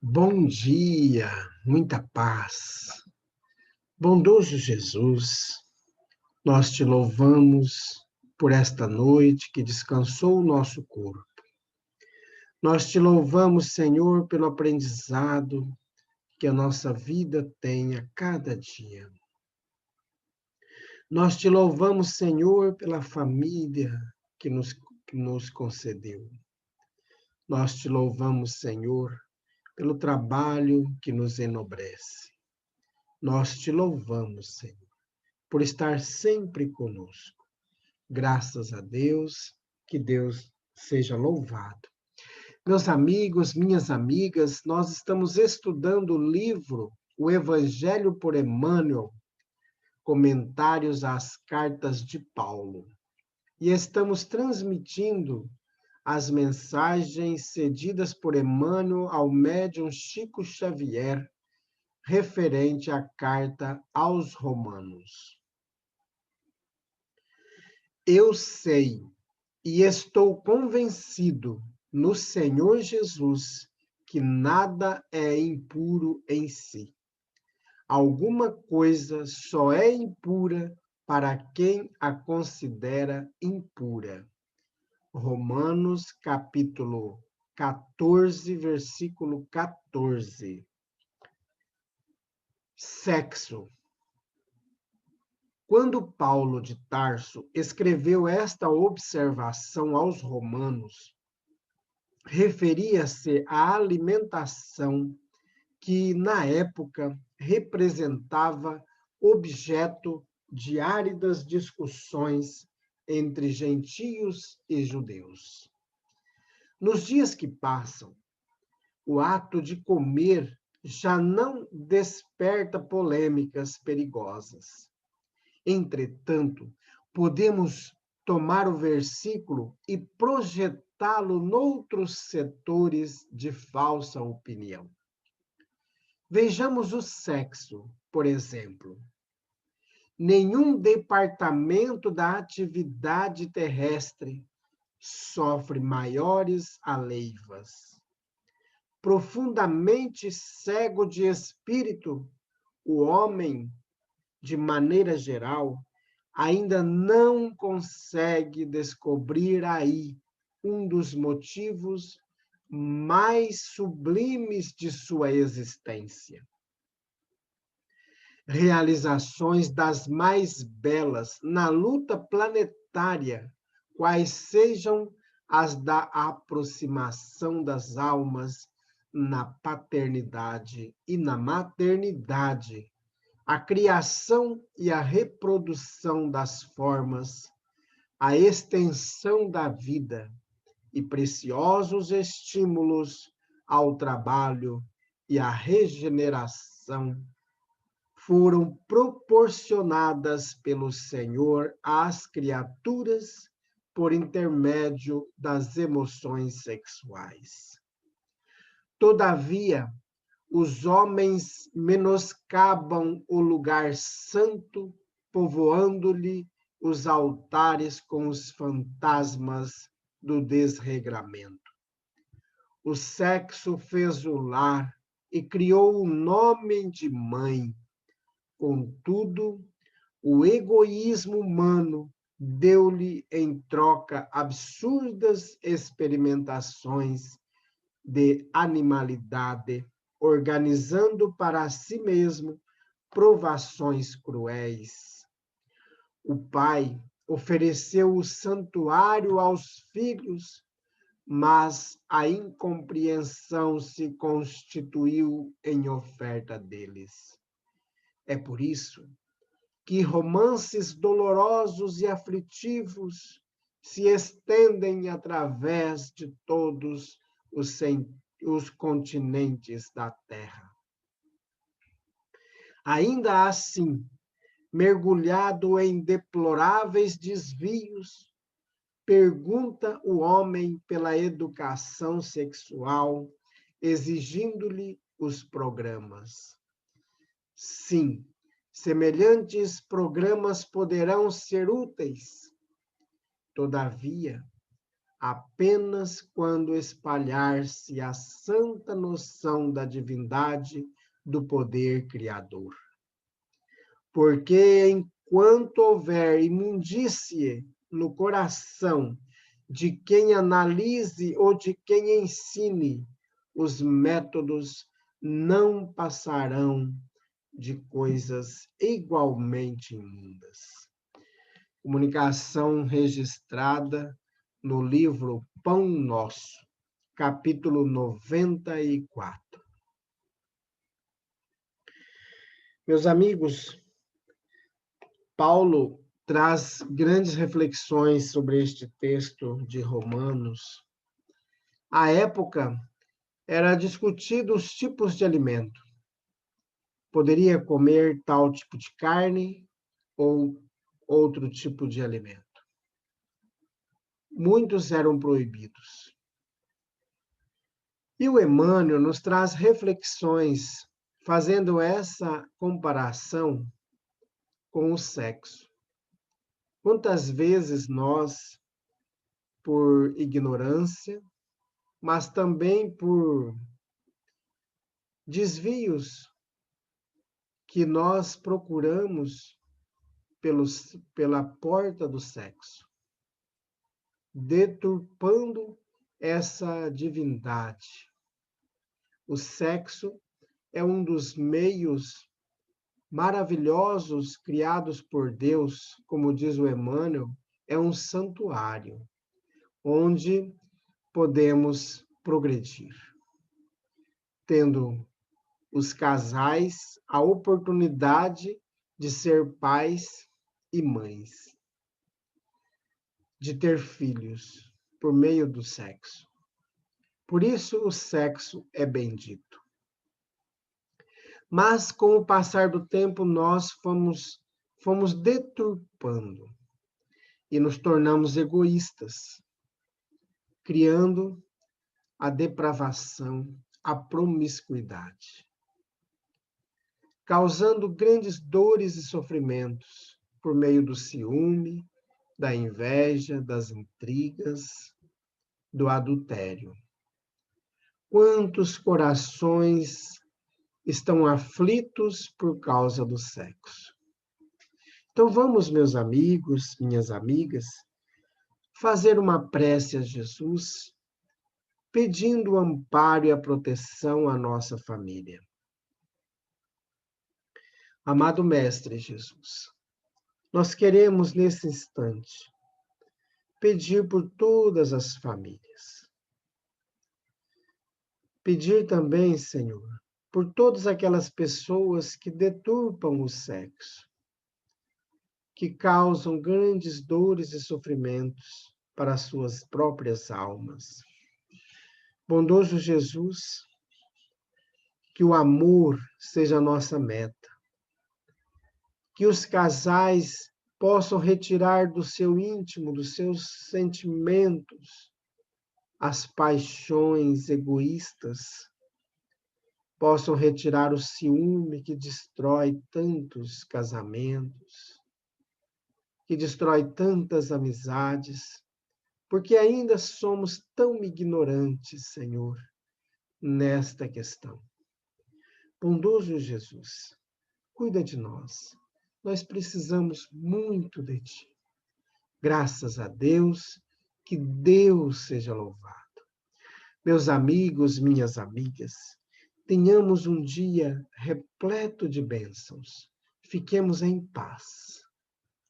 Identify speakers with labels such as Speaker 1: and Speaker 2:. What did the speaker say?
Speaker 1: Bom dia, muita paz. Bondoso Jesus, nós te louvamos por esta noite que descansou o nosso corpo. Nós te louvamos, Senhor, pelo aprendizado que a nossa vida tem a cada dia. Nós te louvamos, Senhor, pela família que nos concedeu. Nós te louvamos, Senhor, pelo trabalho que nos enobrece. Nós te louvamos, Senhor, por estar sempre conosco. Graças a Deus, que Deus seja louvado. Meus amigos, minhas amigas, nós estamos estudando o livro O Evangelho por Emmanuel, Comentários às Cartas de Paulo. E estamos transmitindo as mensagens cedidas por Emmanuel ao médium Chico Xavier, referente à carta aos Romanos. Eu sei e estou convencido no Senhor Jesus que nada é impuro em si. Alguma coisa só é impura para quem a considera impura. Romanos, capítulo 14, versículo 14. Sexo. Quando Paulo de Tarso escreveu esta observação aos romanos, referia-se à alimentação que, na época, representava objeto de áridas discussões entre gentios e judeus. Nos dias que passam, o ato de comer já não desperta polêmicas perigosas. Entretanto, podemos tomar o versículo e projetá-lo noutros setores de falsa opinião. Vejamos o sexo, por exemplo. Nenhum departamento da atividade terrestre sofre maiores aleivas. Profundamente cego de espírito, o homem, de maneira geral, ainda não consegue descobrir aí um dos motivos mais sublimes de sua existência. Realizações das mais belas na luta planetária, quais sejam as da aproximação das almas na paternidade e na maternidade, a criação e a reprodução das formas, a extensão da vida e preciosos estímulos ao trabalho e à regeneração foram proporcionadas pelo Senhor às criaturas por intermédio das emoções sexuais. Todavia, os homens menoscabam o lugar santo, povoando-lhe os altares com os fantasmas do desregramento. O sexo fez o lar e criou o nome de mãe. Contudo, o egoísmo humano deu-lhe em troca absurdas experimentações de animalidade, organizando para si mesmo provações cruéis. O pai ofereceu o santuário aos filhos, mas a incompreensão se constituiu em oferta deles. É por isso que romances dolorosos e aflitivos se estendem através de todos os continentes da Terra. Ainda assim, mergulhado em deploráveis desvios, pergunta o homem pela educação sexual, exigindo-lhe os programas. Sim, semelhantes programas poderão ser úteis. Todavia, apenas quando espalhar-se a santa noção da divindade do poder criador. Porque enquanto houver imundície no coração de quem analise ou de quem ensine, os métodos não passarão de coisas igualmente imundas. Comunicação registrada no livro Pão Nosso, capítulo 94. Meus amigos, Paulo traz grandes reflexões sobre este texto de Romanos. À época, era discutido os tipos de alimento. Poderia comer tal tipo de carne ou outro tipo de alimento. Muitos eram proibidos. E o Emmanuel nos traz reflexões fazendo essa comparação com o sexo. Quantas vezes nós, por ignorância, mas também por desvios que nós procuramos pela porta do sexo, deturpando essa divindade. O sexo é um dos meios maravilhosos criados por Deus, como diz o Emmanuel, é um santuário, onde podemos progredir, tendo os casais a oportunidade de ser pais e mães, de ter filhos por meio do sexo. Por isso o sexo é bendito. Mas com o passar do tempo nós fomos deturpando e nos tornamos egoístas, criando a depravação, a promiscuidade, causando grandes dores e sofrimentos por meio do ciúme, da inveja, das intrigas, do adultério. Quantos corações estão aflitos por causa do sexo? Então vamos, meus amigos, minhas amigas, fazer uma prece a Jesus, pedindo o amparo e a proteção à nossa família. Amado Mestre Jesus, nós queremos nesse instante pedir por todas as famílias. Pedir também, Senhor, por todas aquelas pessoas que deturpam o sexo, que causam grandes dores e sofrimentos para as suas próprias almas. Bondoso Jesus, que o amor seja a nossa meta, que os casais possam retirar do seu íntimo, dos seus sentimentos, as paixões egoístas, possam retirar o ciúme que destrói tantos casamentos, que destrói tantas amizades, porque ainda somos tão ignorantes, Senhor, nesta questão. Bondoso Jesus, cuida de nós. Nós precisamos muito de Ti. Graças a Deus, que Deus seja louvado. Meus amigos, minhas amigas, tenhamos um dia repleto de bênçãos. Fiquemos em paz.